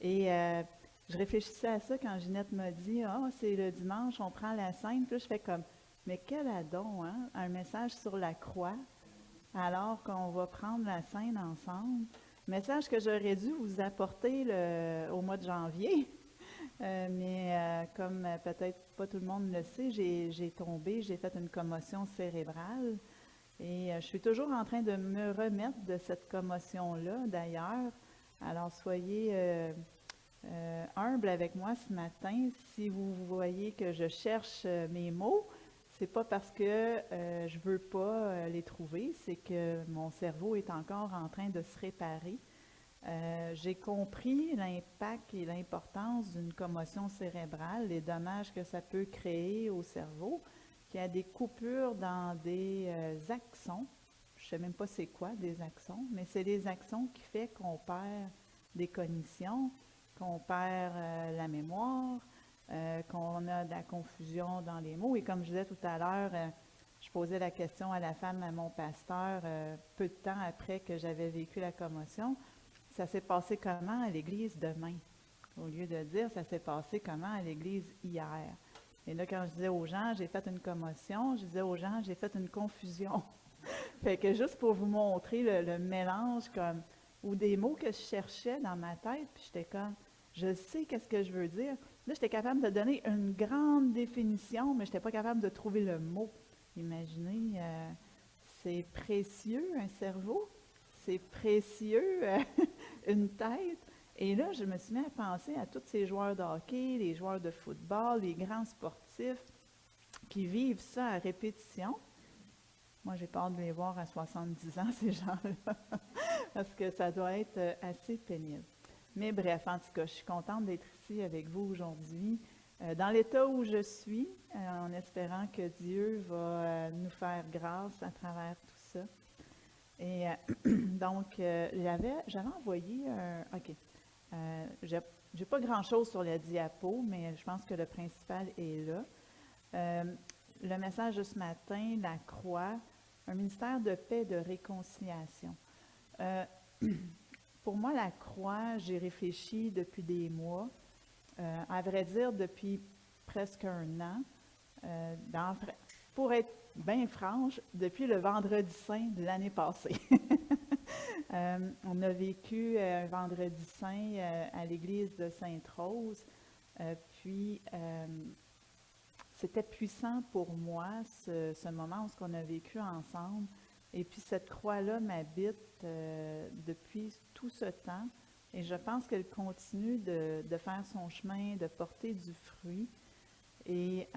Et je réfléchissais à ça quand Ginette m'a dit, ah, c'est le dimanche, on prend la scène. Puis là, je fais comme, mais quel adon, hein? Un message sur la croix, alors qu'on va prendre la scène ensemble. Message que j'aurais dû vous apporter au mois de janvier. Mais comme peut-être pas tout le monde le sait, j'ai tombé, j'ai fait une commotion cérébrale. Et je suis toujours en train de me remettre de cette commotion-là, d'ailleurs. Alors, soyez humble avec moi ce matin. Si vous voyez que je cherche mes mots, c'est pas parce que je veux pas les trouver, c'est que mon cerveau est encore en train de se réparer. J'ai compris l'impact et l'importance d'une commotion cérébrale, les dommages que ça peut créer au cerveau, qu'il y a des coupures dans des axons. Je ne sais même pas c'est quoi des axons, mais c'est des axons qui fait qu'on perd des cognitions, qu'on perd la mémoire, qu'on a de la confusion dans les mots. Et comme je disais tout à l'heure, je posais la question à la femme, à mon pasteur, peu de temps après que j'avais vécu la commotion. Ça s'est passé comment à l'église demain? Au lieu de dire ça s'est passé comment à l'église hier. Et là, quand je disais aux gens, j'ai fait une commotion, je disais aux gens, j'ai fait une confusion. Fait que juste pour vous montrer le mélange comme, ou des mots que je cherchais dans ma tête, puis j'étais comme, je sais qu'est-ce que je veux dire. Là, j'étais capable de donner une grande définition, mais je n'étais pas capable de trouver le mot. Imaginez, c'est précieux un cerveau, c'est précieux une tête. Et là, je me suis mis à penser à tous ces joueurs de hockey, les joueurs de football, les grands sportifs qui vivent ça à répétition. Moi, j'ai peur de les voir à 70 ans, ces gens-là, parce que ça doit être assez pénible. Mais bref, en tout cas, je suis contente d'être ici avec vous aujourd'hui, dans l'état où je suis, en espérant que Dieu va nous faire grâce à travers tout ça. Et donc, j'avais envoyé un. OK. J'ai pas grand-chose sur le diapo, mais je pense que le principal est là. Euh, le message de ce matin, la croix, un ministère de paix et de réconciliation. Euh, pour moi, la croix, j'ai réfléchi depuis des mois, à vrai dire depuis presque un an. Pour être bien franche, depuis le vendredi saint de l'année passée. On a vécu un vendredi saint à l'église de Sainte-Rose. Puis, c'était puissant pour moi, ce moment où on a vécu ensemble. Et puis, cette croix-là m'habite depuis tout ce temps. Et je pense qu'elle continue de faire son chemin, de porter du fruit. Et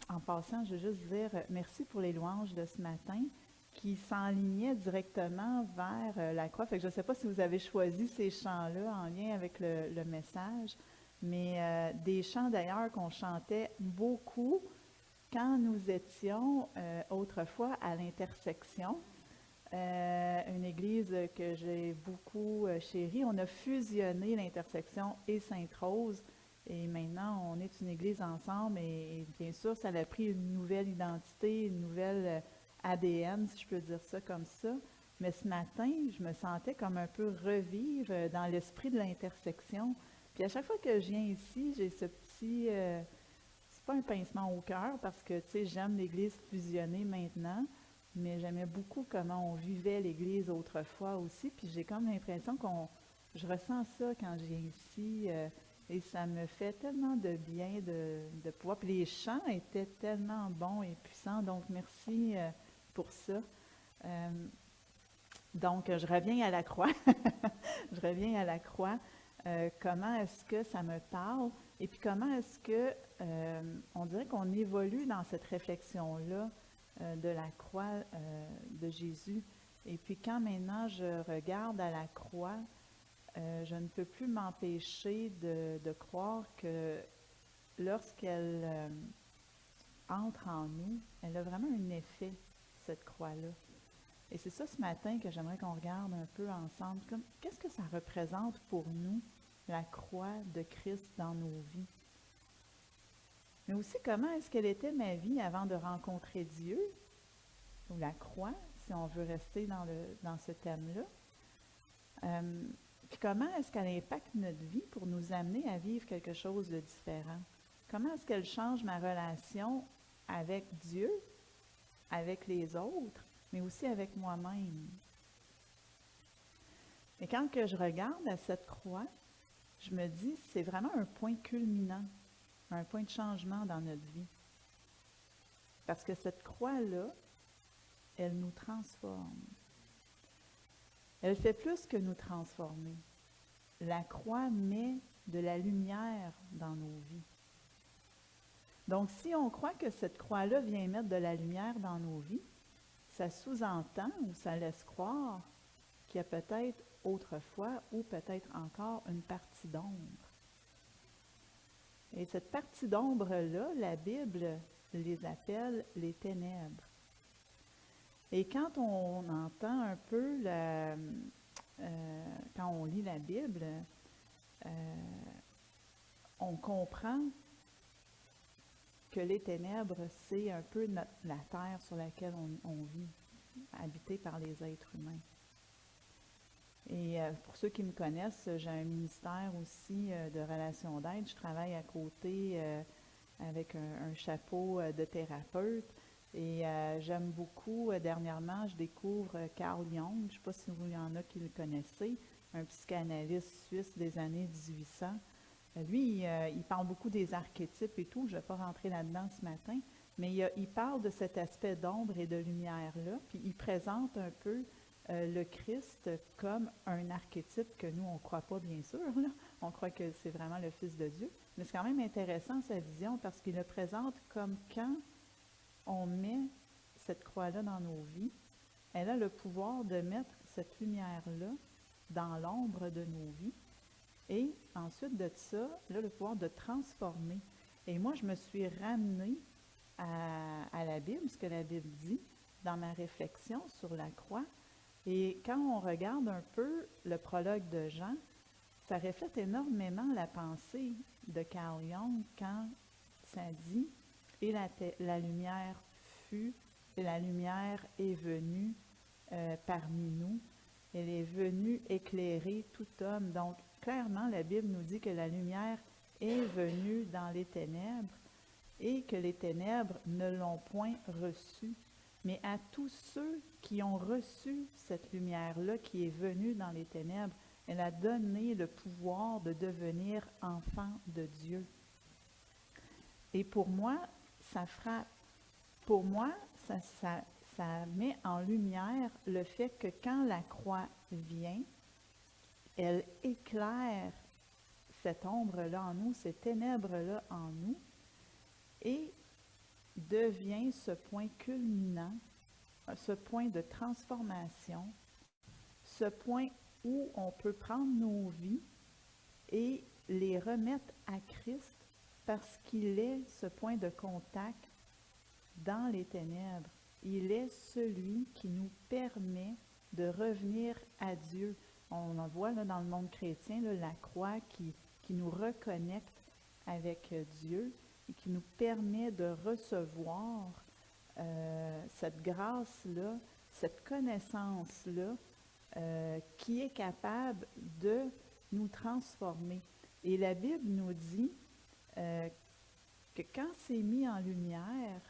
en passant, je veux juste dire merci pour les louanges de ce matin qui s'enlignaient directement vers la croix. Fait que je ne sais pas si vous avez choisi ces chants-là en lien avec le message, mais des chants d'ailleurs qu'on chantait beaucoup quand nous étions autrefois à l'intersection. Une église que j'ai beaucoup chérie. On a fusionné l'intersection et Sainte-Rose et maintenant on est une église ensemble et bien sûr ça a pris une nouvelle identité, une nouvelle ADN si je peux dire ça comme ça. Mais ce matin, je me sentais comme un peu revivre dans l'esprit de l'intersection. Puis à chaque fois que je viens ici, j'ai ce petit, c'est pas un pincement au cœur parce que tu sais j'aime l'église fusionnée maintenant. Mais j'aimais beaucoup comment on vivait l'Église autrefois aussi. Puis j'ai comme l'impression je ressens ça quand je viens ici. Et ça me fait tellement de bien de pouvoir. Puis les chants étaient tellement bons et puissants. Donc merci pour ça. Euh, donc je reviens à la croix. Je reviens à la croix. Comment est-ce que ça me parle? Et puis comment est-ce que on dirait qu'on évolue dans cette réflexion-là de la croix de Jésus. Et puis quand maintenant je regarde à la croix, je ne peux plus m'empêcher de croire que lorsqu'elle entre en nous, elle a vraiment un effet, cette croix-là. Et c'est ça ce matin que j'aimerais qu'on regarde un peu ensemble. Qu'est-ce que ça représente pour nous, la croix de Christ dans nos vies? Mais aussi, comment est-ce qu'elle était ma vie avant de rencontrer Dieu, ou la croix, si on veut rester dans ce thème-là. Puis comment est-ce qu'elle impacte notre vie pour nous amener à vivre quelque chose de différent? Comment est-ce qu'elle change ma relation avec Dieu, avec les autres, mais aussi avec moi-même? Et quand que je regarde à cette croix, je me dis, c'est vraiment un point culminant, un point de changement dans notre vie. Parce que cette croix-là, elle nous transforme. Elle fait plus que nous transformer. La croix met de la lumière dans nos vies. Donc, si on croit que cette croix-là vient mettre de la lumière dans nos vies, ça sous-entend ou ça laisse croire qu'il y a peut-être autrefois ou peut-être encore une partie d'ombre. Et cette partie d'ombre-là, la Bible les appelle les ténèbres. Et quand on entend un peu, quand on lit la Bible, on comprend que les ténèbres, c'est un peu la terre sur laquelle on vit, habitée par les êtres humains. Et pour ceux qui me connaissent, j'ai un ministère aussi de relations d'aide. Je travaille à côté avec un chapeau de thérapeute. Et j'aime beaucoup, dernièrement, je découvre Carl Jung, je ne sais pas si vous, il y en a qui le connaissez, un psychanalyste suisse des années 1800. Lui, il parle beaucoup des archétypes et tout, je ne vais pas rentrer là-dedans ce matin, mais il parle de cet aspect d'ombre et de lumière-là, puis il présente un peu le Christ comme un archétype que nous, on ne croit pas, bien sûr, là. On croit que c'est vraiment le Fils de Dieu, mais c'est quand même intéressant sa vision parce qu'il le présente comme quand on met cette croix-là dans nos vies, elle a le pouvoir de mettre cette lumière-là dans l'ombre de nos vies. Et ensuite de ça, elle a le pouvoir de transformer. Et moi, je me suis ramenée à la Bible, ce que la Bible dit, dans ma réflexion sur la croix. Et quand on regarde un peu le prologue de Jean, ça reflète énormément la pensée de Carl Jung quand ça dit « Et la lumière fut, et la lumière est venue parmi nous. Elle est venue éclairer tout homme. » Donc, clairement, la Bible nous dit que la lumière est venue dans les ténèbres et que les ténèbres ne l'ont point reçue. Mais à tous ceux qui ont reçu cette lumière-là qui est venue dans les ténèbres, elle a donné le pouvoir de devenir enfants de Dieu. Et pour moi, ça frappe. Pour moi, ça met en lumière le fait que quand la croix vient, elle éclaire cette ombre-là en nous, ces ténèbres-là en nous, et devient ce point culminant, ce point de transformation, ce point où on peut prendre nos vies et les remettre à Christ parce qu'il est ce point de contact dans les ténèbres. Il est celui qui nous permet de revenir à Dieu. On en voit là, dans le monde chrétien, là, la croix qui nous reconnecte avec Dieu et qui nous permet de recevoir cette grâce-là, cette connaissance-là, qui est capable de nous transformer. Et la Bible nous dit que quand c'est mis en lumière,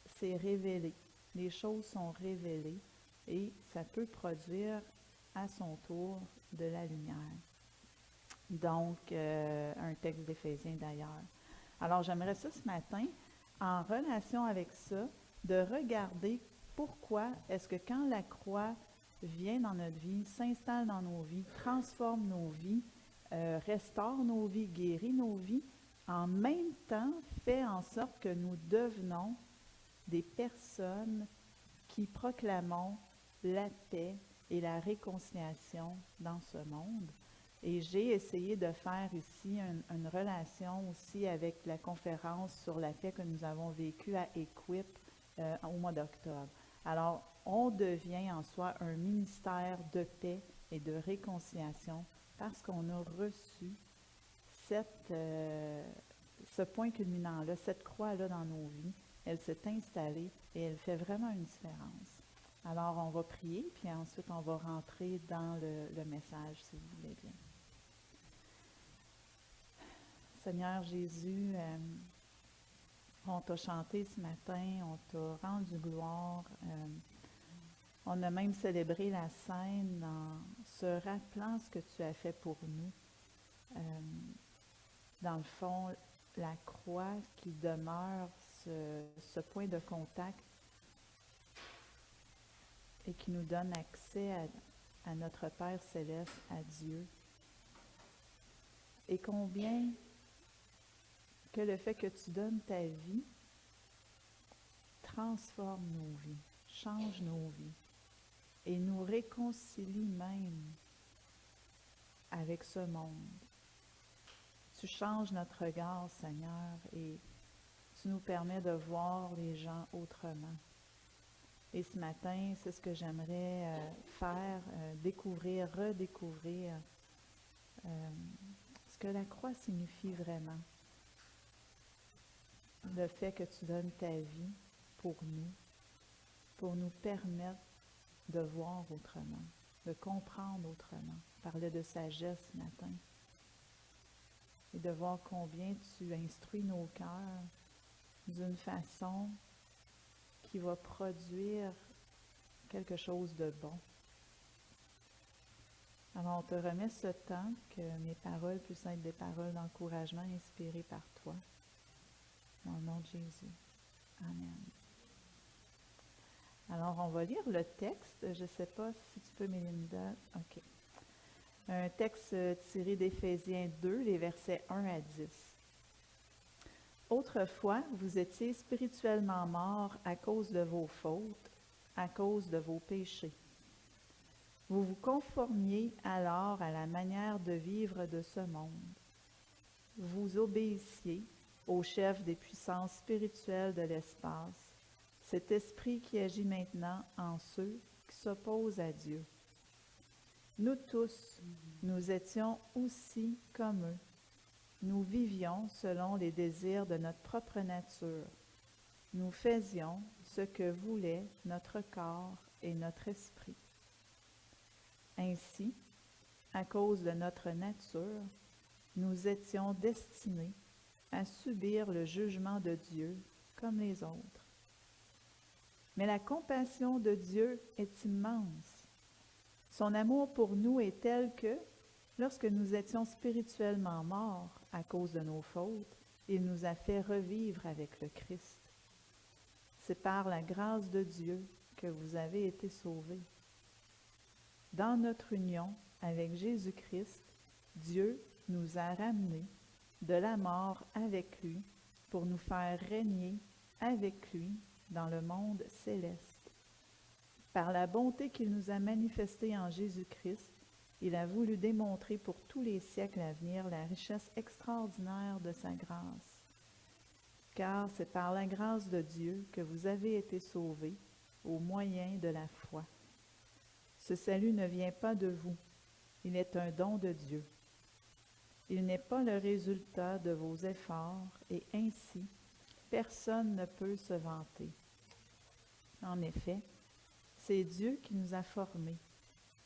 c'est révélé. Les choses sont révélées et ça peut produire à son tour de la lumière. Donc, un texte d'Éphésiens d'ailleurs. Alors, j'aimerais ça ce matin, en relation avec ça, de regarder pourquoi est-ce que quand la croix vient dans notre vie, s'installe dans nos vies, transforme nos vies, restaure nos vies, guérit nos vies, en même temps fait en sorte que nous devenons des personnes qui proclamons la paix et la réconciliation dans ce monde. Et j'ai essayé de faire ici une relation aussi avec la conférence sur la paix que nous avons vécue à Equip au mois d'octobre. Alors, on devient en soi un ministère de paix et de réconciliation parce qu'on a reçu ce point culminant-là, cette croix-là dans nos vies. Elle s'est installée et elle fait vraiment une différence. Alors, on va prier, puis ensuite, on va rentrer dans le message, si vous voulez bien. Seigneur Jésus, on t'a chanté ce matin, on t'a rendu gloire. On a même célébré la scène en se rappelant ce que tu as fait pour nous. Dans le fond, la croix qui demeure ce point de contact et qui nous donne accès à notre Père céleste, à Dieu. Et combien que le fait que tu donnes ta vie transforme nos vies, change nos vies et nous réconcilie même avec ce monde. Tu changes notre regard, Seigneur, et tu nous permets de voir les gens autrement. Et ce matin, c'est ce que j'aimerais faire, découvrir, redécouvrir ce que la croix signifie vraiment. Le fait que tu donnes ta vie pour nous permettre de voir autrement, de comprendre autrement. On parlait de sagesse ce matin. Et de voir combien tu instruis nos cœurs d'une façon qui va produire quelque chose de bon. Alors, on te remet ce temps, que mes paroles puissent être des paroles d'encouragement inspirées par toi. Dans le nom de Jésus. Amen. Alors, on va lire le texte. Je ne sais pas si tu peux, Mélinda. OK. Un texte tiré d'Éphésiens 2, les versets 1 à 10. Autrefois, vous étiez spirituellement morts à cause de vos fautes, à cause de vos péchés. Vous vous conformiez alors à la manière de vivre de ce monde. Vous obéissiez au chef des puissances spirituelles de l'espace, cet esprit qui agit maintenant en ceux qui s'opposent à Dieu. Nous tous, nous étions aussi comme eux. Nous vivions selon les désirs de notre propre nature. Nous faisions ce que voulait notre corps et notre esprit. Ainsi, à cause de notre nature, nous étions destinés à subir le jugement de Dieu comme les autres. Mais la compassion de Dieu est immense. Son amour pour nous est tel que, lorsque nous étions spirituellement morts à cause de nos fautes, il nous a fait revivre avec le Christ. C'est par la grâce de Dieu que vous avez été sauvés. Dans notre union avec Jésus-Christ, Dieu nous a ramenés de la mort avec lui pour nous faire régner avec lui dans le monde céleste. Par la bonté qu'il nous a manifestée en Jésus-Christ, il a voulu démontrer pour tous les siècles à venir la richesse extraordinaire de sa grâce. Car c'est par la grâce de Dieu que vous avez été sauvés au moyen de la foi. Ce salut ne vient pas de vous, il est un don de Dieu. Il n'est pas le résultat de vos efforts et ainsi, personne ne peut se vanter. En effet, c'est Dieu qui nous a formés.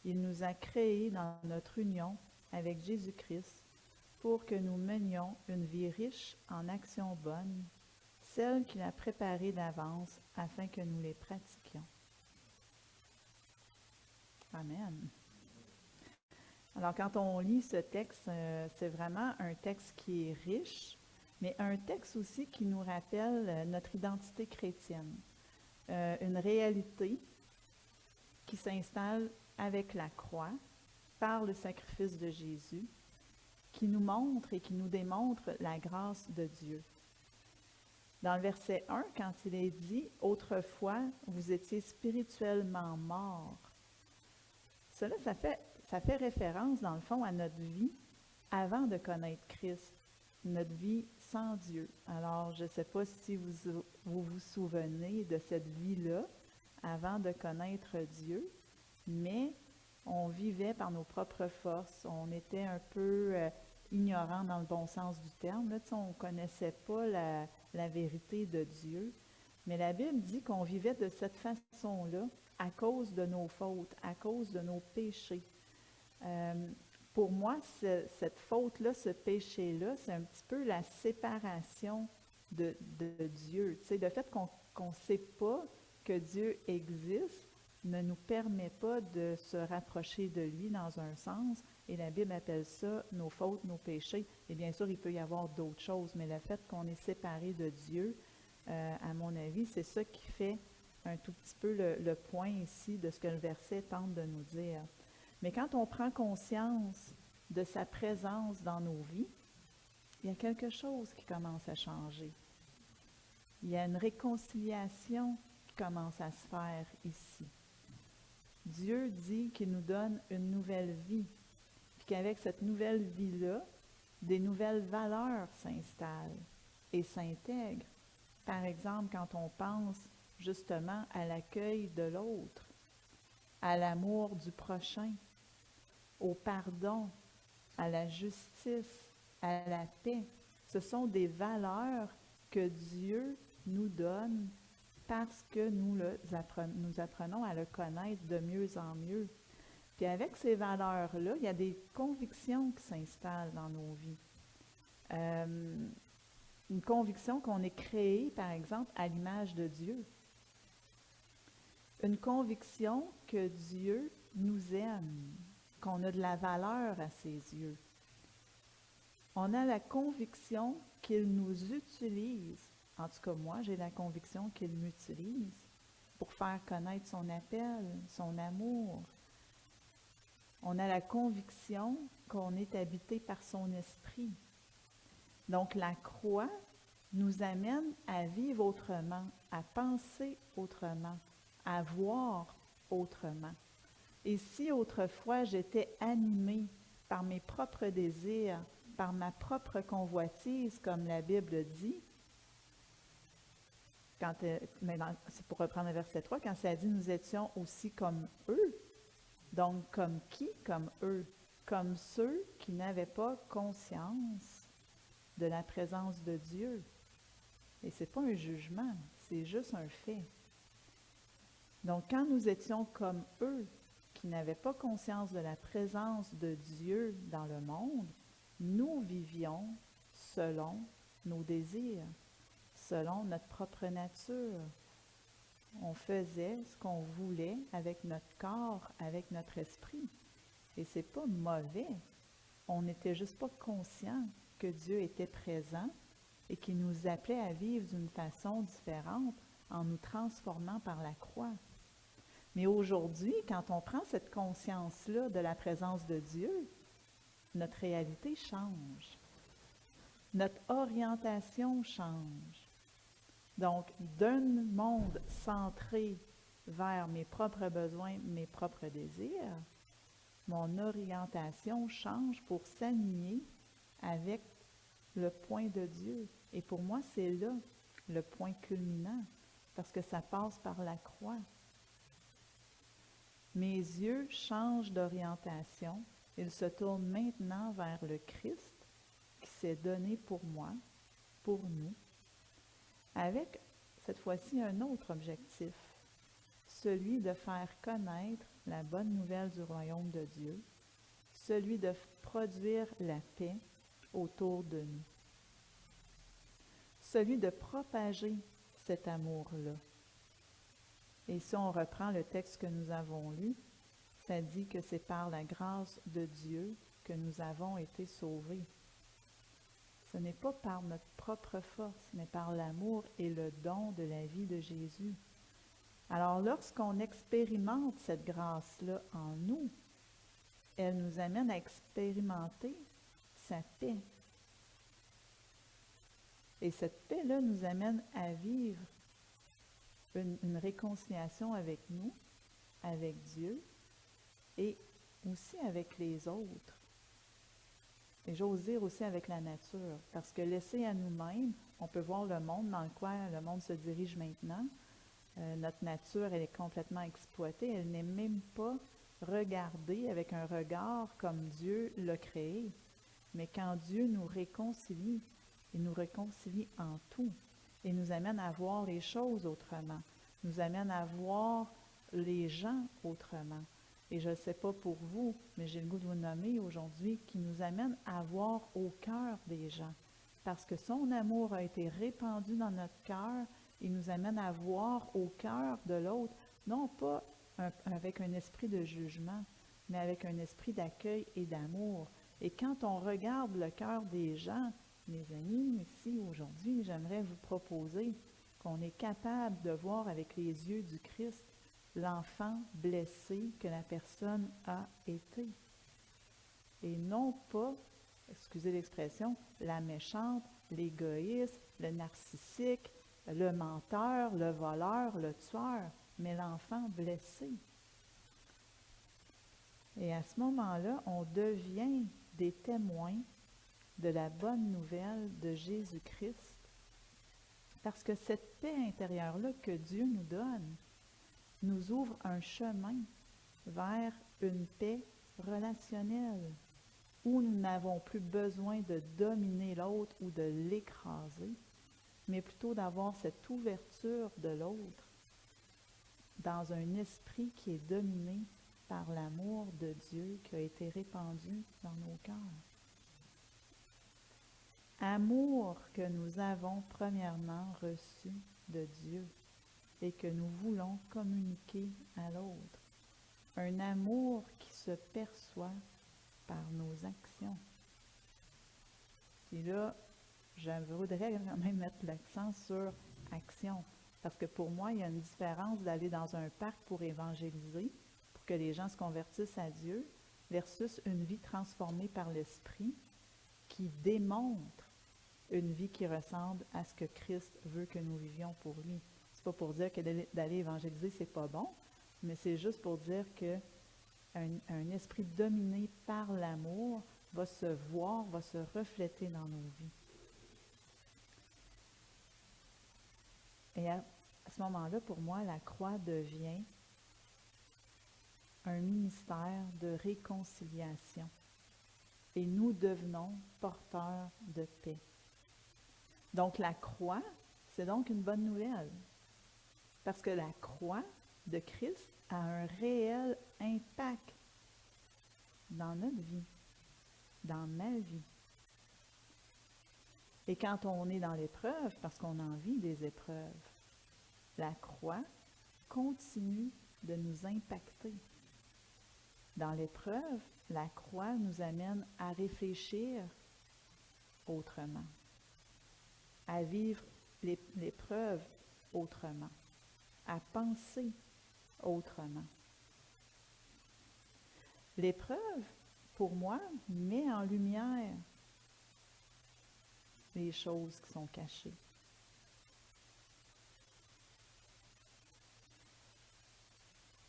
Il nous a créés dans notre union avec Jésus-Christ pour que nous menions une vie riche en actions bonnes, celles qu'il a préparées d'avance afin que nous les pratiquions. Amen. Alors, quand on lit ce texte, c'est vraiment un texte qui est riche, mais un texte aussi qui nous rappelle notre identité chrétienne. Une réalité qui s'installe avec la croix, par le sacrifice de Jésus, qui nous montre et qui nous démontre la grâce de Dieu. Dans le verset 1, quand il est dit « Autrefois, vous étiez spirituellement morts », cela, ça fait référence, dans le fond, à notre vie avant de connaître Christ, notre vie sans Dieu. Alors, je ne sais pas si vous vous souvenez de cette vie-là avant de connaître Dieu, mais on vivait par nos propres forces, on était un peu ignorants dans le bon sens du terme. Là, on ne connaissait pas la vérité de Dieu. Mais la Bible dit qu'on vivait de cette façon-là à cause de nos fautes, à cause de nos péchés. Pour moi, cette faute-là, ce péché-là, c'est un petit peu la séparation de Dieu. Tu sais, le fait qu'on ne sait pas que Dieu existe ne nous permet pas de se rapprocher de lui dans un sens, et la Bible appelle ça nos fautes, nos péchés. Et bien sûr, il peut y avoir d'autres choses, mais le fait qu'on est séparé de Dieu, à mon avis, c'est ça qui fait un tout petit peu le point ici de ce que le verset tente de nous dire. Mais quand on prend conscience de sa présence dans nos vies, il y a quelque chose qui commence à changer. Il y a une réconciliation qui commence à se faire ici. Dieu dit qu'il nous donne une nouvelle vie, puis qu'avec cette nouvelle vie-là, des nouvelles valeurs s'installent et s'intègrent. Par exemple, quand on pense justement à l'accueil de l'autre, à l'amour du prochain, au pardon, à la justice, à la paix. Ce sont des valeurs que Dieu nous donne parce que nous apprenons à le connaître de mieux en mieux. Puis avec ces valeurs-là, il y a des convictions qui s'installent dans nos vies. Une conviction qu'on est créé, par exemple, à l'image de Dieu. Une conviction que Dieu nous aime, qu'on a de la valeur à ses yeux. On a la conviction qu'il nous utilise. En tout cas, moi, j'ai la conviction qu'il m'utilise pour faire connaître son appel, son amour. On a la conviction qu'on est habité par son esprit. Donc, la croix nous amène à vivre autrement, à penser autrement, à voir autrement. Et si autrefois j'étais animée par mes propres désirs, par ma propre convoitise, comme la Bible dit, c'est pour reprendre le verset 3, quand ça dit « nous étions aussi comme eux », donc comme qui? Comme eux, comme ceux qui n'avaient pas conscience de la présence de Dieu. Et ce n'est pas un jugement, c'est juste un fait. Donc quand nous étions comme eux, qui n'avaient pas conscience de la présence de Dieu dans le monde, nous vivions selon nos désirs, selon notre propre nature. On faisait ce qu'on voulait avec notre corps, avec notre esprit. Et ce n'est pas mauvais. On n'était juste pas conscient que Dieu était présent et qu'il nous appelait à vivre d'une façon différente en nous transformant par la croix. Mais aujourd'hui, quand on prend cette conscience-là de la présence de Dieu, notre réalité change. Notre orientation change. Donc, d'un monde centré vers mes propres besoins, mes propres désirs, mon orientation change pour s'aligner avec le point de Dieu. Et pour moi, c'est là le point culminant, parce que ça passe par la croix. Mes yeux changent d'orientation. Ils se tournent maintenant vers le Christ qui s'est donné pour moi, pour nous, avec cette fois-ci un autre objectif, celui de faire connaître la bonne nouvelle du royaume de Dieu, celui de produire la paix autour de nous, celui de propager cet amour-là. Et si on reprend le texte que nous avons lu, ça dit que c'est par la grâce de Dieu que nous avons été sauvés. Ce n'est pas par notre propre force, mais par l'amour et le don de la vie de Jésus. Alors, lorsqu'on expérimente cette grâce-là en nous, elle nous amène à expérimenter sa paix. Et cette paix-là nous amène à vivre une réconciliation avec nous, avec Dieu et aussi avec les autres. Et j'ose dire aussi avec la nature, parce que laissé à nous-mêmes, on peut voir le monde dans lequel le monde se dirige maintenant. Notre nature, elle est complètement exploitée, elle n'est même pas regardée avec un regard comme Dieu l'a créé. Mais quand Dieu nous réconcilie, il nous réconcilie en tout. et nous amène à voir les choses autrement, nous amène à voir les gens autrement. Et je ne sais pas pour vous, mais j'ai le goût de vous nommer aujourd'hui, qui nous amène à voir au cœur des gens. Parce que son amour a été répandu dans notre cœur, il nous amène à voir au cœur de l'autre, non pas avec un esprit de jugement, mais avec un esprit d'accueil et d'amour. Et quand on regarde le cœur des gens, mes amis, ici aujourd'hui, j'aimerais vous proposer qu'on est capable de voir avec les yeux du Christ l'enfant blessé que la personne a été. Et non pas, excusez l'expression, la méchante, l'égoïste, le narcissique, le menteur, le voleur, le tueur, mais l'enfant blessé. Et à ce moment-là, on devient des témoins de la bonne nouvelle de Jésus-Christ. Parce que cette paix intérieure-là que Dieu nous donne nous ouvre un chemin vers une paix relationnelle où nous n'avons plus besoin de dominer l'autre ou de l'écraser, mais plutôt d'avoir cette ouverture de l'autre dans un esprit qui est dominé par l'amour de Dieu qui a été répandu dans nos cœurs. Amour que nous avons premièrement reçu de Dieu et que nous voulons communiquer à l'autre. Un amour qui se perçoit par nos actions. Puis là, je voudrais quand même mettre l'accent sur action. Parce que pour moi, il y a une différence d'aller dans un parc pour évangéliser, pour que les gens se convertissent à Dieu, versus une vie transformée par l'Esprit qui démontre une vie qui ressemble à ce que Christ veut que nous vivions pour lui. C'est pas pour dire que d'aller évangéliser, c'est pas bon, mais c'est juste pour dire que un esprit dominé par l'amour va se voir, va se refléter dans nos vies. Et à ce moment-là, pour moi, la croix devient un ministère de réconciliation. Et nous devenons porteurs de paix. Donc la croix, c'est donc une bonne nouvelle. Parce que la croix de Christ a un réel impact dans notre vie, dans ma vie. Et quand on est dans l'épreuve, parce qu'on en vit des épreuves, la croix continue de nous impacter. Dans l'épreuve, la croix nous amène à réfléchir autrement, à vivre l'épreuve autrement, à penser autrement. L'épreuve, pour moi, met en lumière les choses qui sont cachées.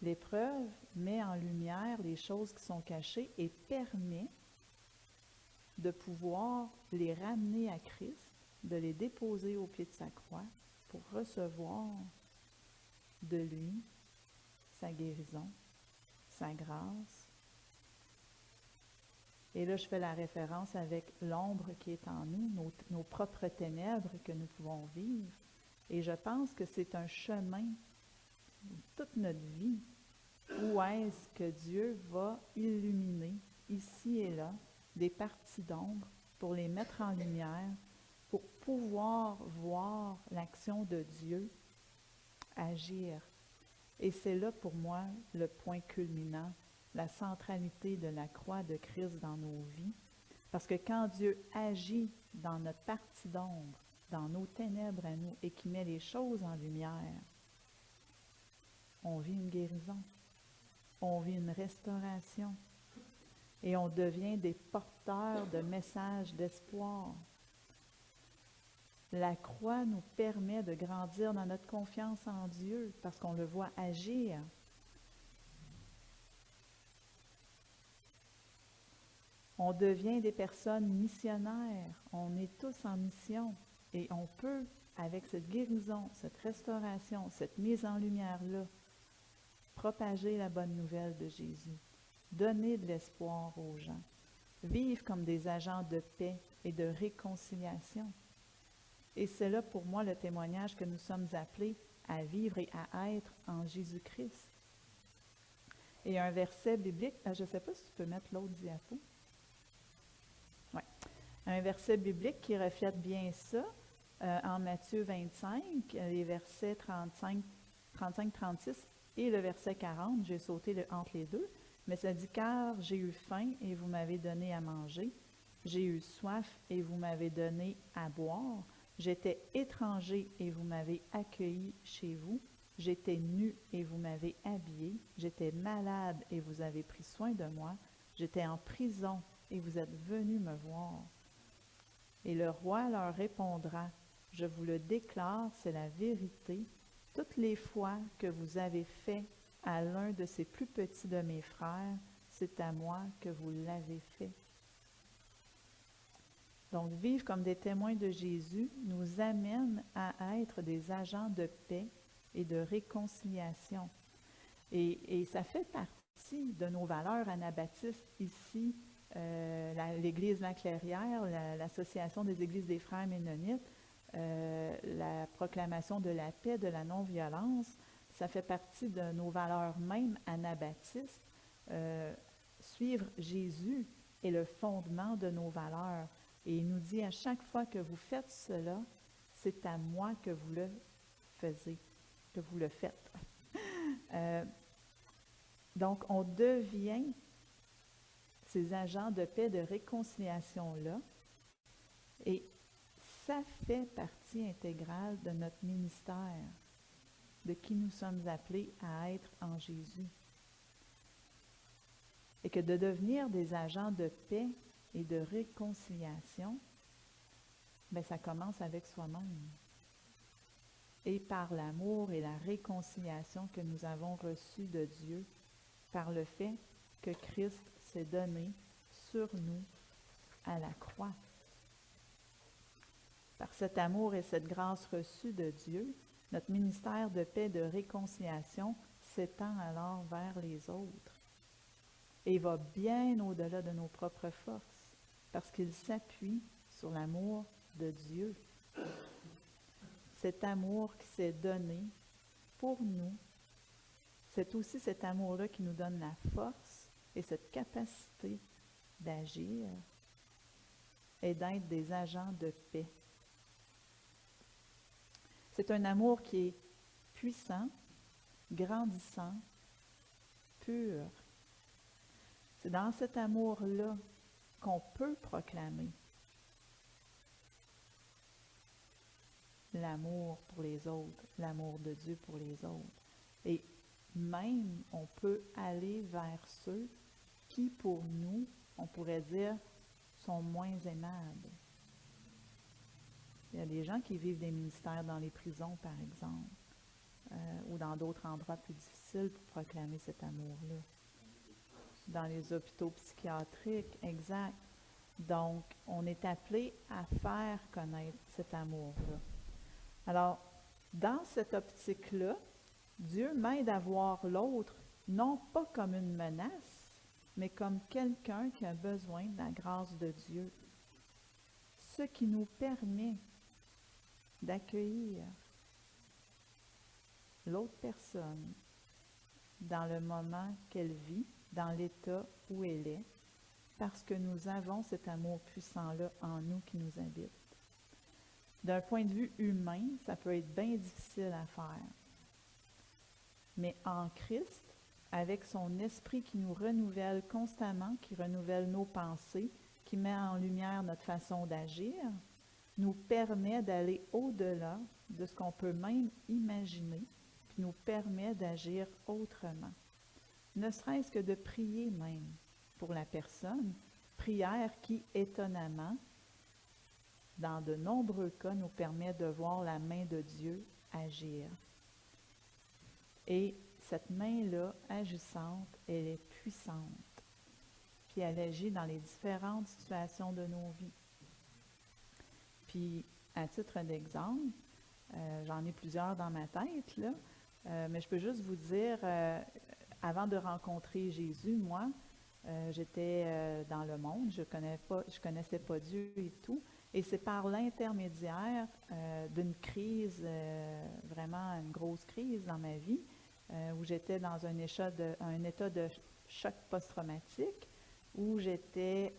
L'épreuve met en lumière les choses qui sont cachées et permet de pouvoir les ramener à Christ, de les déposer au pied de sa croix pour recevoir de lui sa guérison, sa grâce. Et là, je fais la référence avec l'ombre qui est en nous, nos propres ténèbres que nous pouvons vivre. Et je pense que c'est un chemin toute notre vie, où est-ce que Dieu va illuminer, ici et là, des parties d'ombre pour les mettre en lumière, pour pouvoir voir l'action de Dieu agir. Et c'est là pour moi le point culminant, la centralité de la croix de Christ dans nos vies. Parce que quand Dieu agit dans notre partie d'ombre, dans nos ténèbres à nous, et qui met les choses en lumière, on vit une guérison, on vit une restauration et on devient des porteurs de messages d'espoir. La croix nous permet de grandir dans notre confiance en Dieu parce qu'on le voit agir. On devient des personnes missionnaires, on est tous en mission et on peut, avec cette guérison, cette restauration, cette mise en lumière-là, propager la bonne nouvelle de Jésus, donner de l'espoir aux gens, vivre comme des agents de paix et de réconciliation. Et c'est là pour moi le témoignage que nous sommes appelés à vivre et à être en Jésus-Christ. Et un verset biblique, je ne sais pas si tu peux mettre l'autre diapo. Oui. Un verset biblique qui reflète bien ça, en Matthieu 25, les versets 35-36 et le verset 40, j'ai sauté entre les deux, mais ça dit « Car j'ai eu faim et vous m'avez donné à manger, j'ai eu soif et vous m'avez donné à boire, j'étais étranger et vous m'avez accueilli chez vous, j'étais nu et vous m'avez habillé, j'étais malade et vous avez pris soin de moi, j'étais en prison et vous êtes venus me voir. » Et le roi leur répondra, « Je vous le déclare, c'est la vérité, toutes les fois que vous avez fait à l'un de ces plus petits de mes frères, c'est à moi que vous l'avez fait. » Donc, vivre comme des témoins de Jésus nous amène à être des agents de paix et de réconciliation. Et ça fait partie de nos valeurs anabaptistes ici, l'Église La Clairière, l'Association des Églises des Frères Ménonites, la proclamation de la paix, de la non-violence, ça fait partie de nos valeurs même anabaptistes. Suivre Jésus est le fondement de nos valeurs. Et il nous dit à chaque fois que vous faites cela, c'est à moi que vous le que vous le faites. Donc, on devient ces agents de paix, de réconciliation-là, et ça fait partie intégrale de notre ministère, de qui nous sommes appelés à être en Jésus. Et que de devenir des agents de paix et de réconciliation, bien, ça commence avec soi-même. Et par l'amour et la réconciliation que nous avons reçu de Dieu, par le fait que Christ s'est donné sur nous à la croix. Par cet amour et cette grâce reçue de Dieu, notre ministère de paix et de réconciliation s'étend alors vers les autres et va bien au-delà de nos propres forces, parce qu'il s'appuie sur l'amour de Dieu. Cet amour qui s'est donné pour nous, c'est aussi cet amour-là qui nous donne la force et cette capacité d'agir et d'être des agents de paix. C'est un amour qui est puissant, grandissant, pur. C'est dans cet amour-là qu'on peut proclamer l'amour pour les autres, l'amour de Dieu pour les autres. Et même, on peut aller vers ceux qui, pour nous, on pourrait dire, sont moins aimables. Il y a des gens qui vivent des ministères dans les prisons, par exemple, ou dans d'autres endroits plus difficiles pour proclamer cet amour-là. Dans les hôpitaux psychiatriques, exact. Donc, on est appelé à faire connaître cet amour-là. Alors, dans cette optique-là, Dieu m'aide à voir l'autre, non pas comme une menace, mais comme quelqu'un qui a besoin de la grâce de Dieu. Ce qui nous permet d'accueillir l'autre personne dans le moment qu'elle vit, dans l'état où elle est, parce que nous avons cet amour puissant-là en nous qui nous habite. D'un point de vue humain, ça peut être bien difficile à faire. Mais en Christ, avec son esprit qui nous renouvelle constamment, qui renouvelle nos pensées, qui met en lumière notre façon d'agir, nous permet d'aller au-delà de ce qu'on peut même imaginer, puis nous permet d'agir autrement. Ne serait-ce que de prier même pour la personne, prière qui, étonnamment, dans de nombreux cas, nous permet de voir la main de Dieu agir. Et cette main-là, agissante, elle est puissante. Puis elle agit dans les différentes situations de nos vies. Puis, à titre d'exemple, j'en ai plusieurs dans ma tête, là, mais je peux juste vous dire, avant de rencontrer Jésus, moi, j'étais dans le monde, je connaissais pas Dieu et tout, Et c'est par l'intermédiaire d'une crise, vraiment une grosse crise dans ma vie, où j'étais dans un état de choc post-traumatique, où j'étais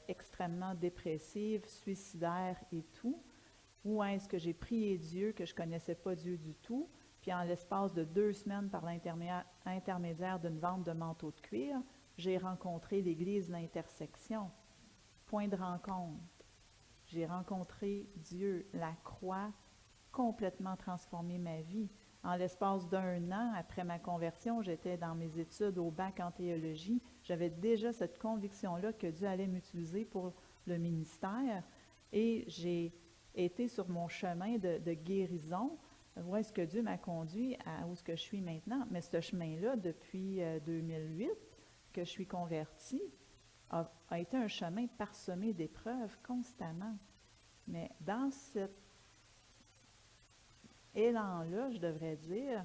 extrêmement dépressive, suicidaire et tout, où est-ce que j'ai prié Dieu, que je ne connaissais pas Dieu du tout, puis en l'espace de 2 semaines, par l'intermédiaire d'une vente de manteaux de cuir, j'ai rencontré l'Église l'Intersection. Point de rencontre. J'ai rencontré Dieu, la croix, complètement transformé ma vie. En l'espace d'1 an, après ma conversion, j'étais dans mes études au bac en théologie. J'avais déjà cette conviction-là que Dieu allait m'utiliser pour le ministère. Et j'ai été sur mon chemin de guérison, où est-ce que Dieu m'a conduit à où est-ce que je suis maintenant. Mais ce chemin-là, depuis 2008, que je suis convertie, a été un chemin parsemé d'épreuves constamment. Mais dans cet élan-là, je devrais dire,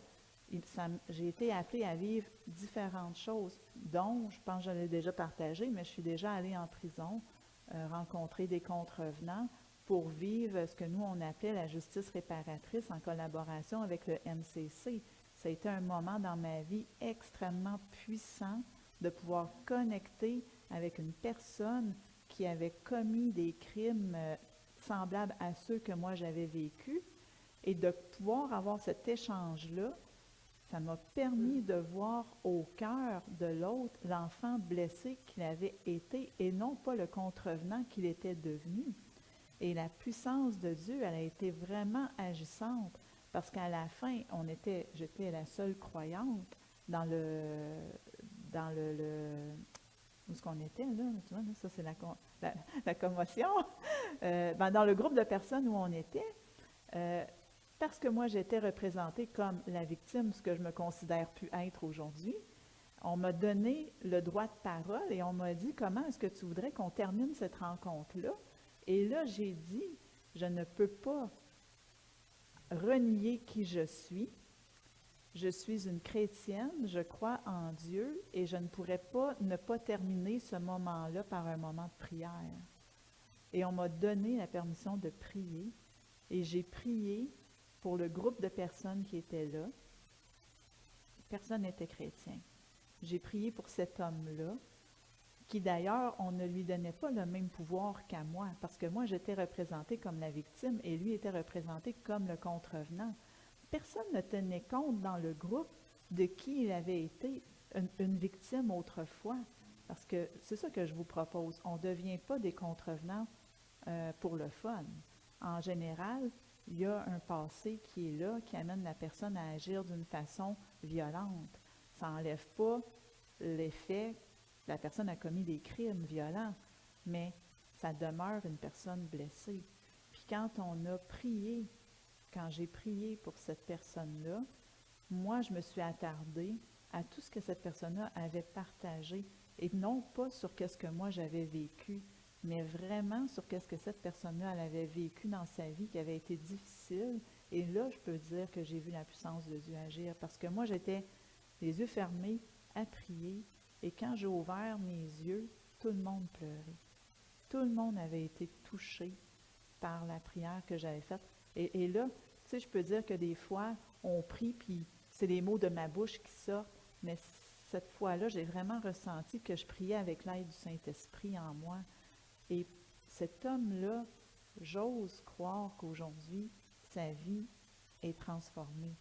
j'ai été appelée à vivre différentes choses, dont, je pense que je l'ai déjà partagé, mais je suis déjà allée en prison, rencontrer des contrevenants pour vivre ce que nous, on appelait la justice réparatrice en collaboration avec le MCC. Ça a été un moment dans ma vie extrêmement puissant de pouvoir connecter avec une personne qui avait commis des crimes semblables à ceux que moi j'avais vécus, et de pouvoir avoir cet échange-là, ça m'a permis de voir au cœur de l'autre l'enfant blessé qu'il avait été et non pas le contrevenant qu'il était devenu. Et la puissance de Dieu, elle a été vraiment agissante parce qu'à la fin, j'étais la seule croyante dans où est-ce qu'on était, là? Tu vois, là, ça, c'est la commotion. Dans le groupe de personnes où on était, parce que moi, j'étais représentée comme la victime, ce que je me considère plus être aujourd'hui, on m'a donné le droit de parole et on m'a dit, comment est-ce que tu voudrais qu'on termine cette rencontre-là? Et là, j'ai dit, je ne peux pas renier qui je suis. Je suis une chrétienne, je crois en Dieu et je ne pourrais pas ne pas terminer ce moment-là par un moment de prière. Et on m'a donné la permission de prier et j'ai prié pour le groupe de personnes qui étaient là. Personne n'était chrétien. J'ai prié pour cet homme-là, qui d'ailleurs, on ne lui donnait pas le même pouvoir qu'à moi, parce que moi, j'étais représentée comme la victime et lui était représenté comme le contrevenant. Personne ne tenait compte dans le groupe de qui il avait été une victime autrefois, parce que c'est ça que je vous propose. On ne devient pas des contrevenants pour le fun. En général, il y a un passé qui est là, qui amène la personne à agir d'une façon violente. Ça n'enlève pas l'effet que la personne a commis des crimes violents, mais ça demeure une personne blessée. Puis quand j'ai prié pour cette personne-là, moi, je me suis attardée à tout ce que cette personne-là avait partagé, et non pas sur qu'est-ce que moi j'avais vécu, mais vraiment sur qu'est-ce que cette personne-là elle avait vécu dans sa vie qui avait été difficile. Et là, je peux dire que j'ai vu la puissance de Dieu agir, parce que moi, j'étais les yeux fermés à prier, et quand j'ai ouvert mes yeux, tout le monde pleurait. Tout le monde avait été touché par la prière que j'avais faite. Et là, tu sais, je peux dire que des fois, on prie, puis c'est les mots de ma bouche qui sortent, mais cette fois-là, j'ai vraiment ressenti que je priais avec l'aide du Saint-Esprit en moi. Et cet homme-là, j'ose croire qu'aujourd'hui, sa vie est transformée.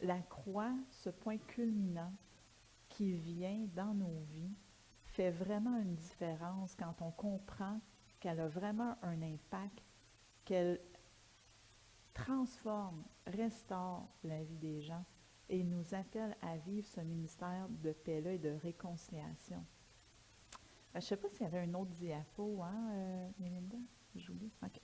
La croix, ce point culminant qui vient dans nos vies, fait vraiment une différence quand on comprend qu'elle a vraiment un impact, qu'elle transforme, restaure la vie des gens et nous appelle à vivre ce ministère de paix-là et de réconciliation. Je ne sais pas s'il y avait un autre diapo, hein, Mélinda? Julie? OK.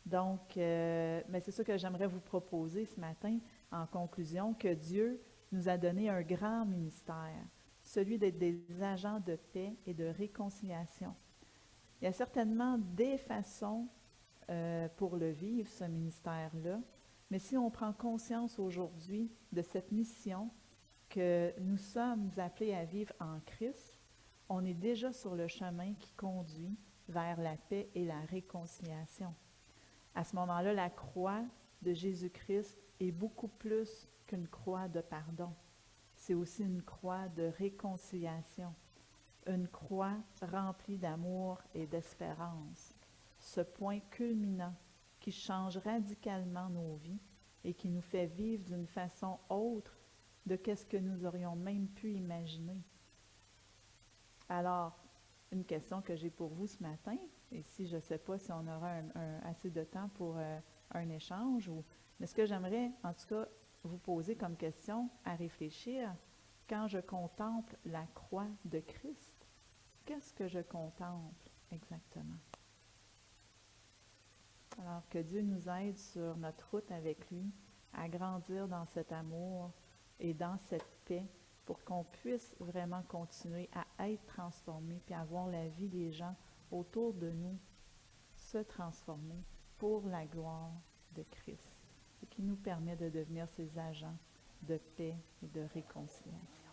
Donc, mais c'est ça que j'aimerais vous proposer ce matin en conclusion, que Dieu nous a donné un grand ministère, celui d'être des agents de paix et de réconciliation. Il y a certainement des façons pour le vivre, ce ministère-là, mais si on prend conscience aujourd'hui de cette mission que nous sommes appelés à vivre en Christ, on est déjà sur le chemin qui conduit vers la paix et la réconciliation. À ce moment-là, la croix de Jésus-Christ est beaucoup plus qu'une croix de pardon. C'est aussi une croix de réconciliation, une croix remplie d'amour et d'espérance. Ce point culminant qui change radicalement nos vies et qui nous fait vivre d'une façon autre de ce que nous aurions même pu imaginer. Alors, une question que j'ai pour vous ce matin, et si je ne sais pas si on aura assez de temps pour un échange, mais ce que j'aimerais en tout cas vous poser comme question à réfléchir, quand je contemple la croix de Christ, qu'est-ce que je contemple exactement? Alors que Dieu nous aide sur notre route avec lui à grandir dans cet amour et dans cette paix pour qu'on puisse vraiment continuer à être transformés puis à voir la vie des gens autour de nous se transformer pour la gloire de Christ et qui nous permet de devenir ces agents de paix et de réconciliation.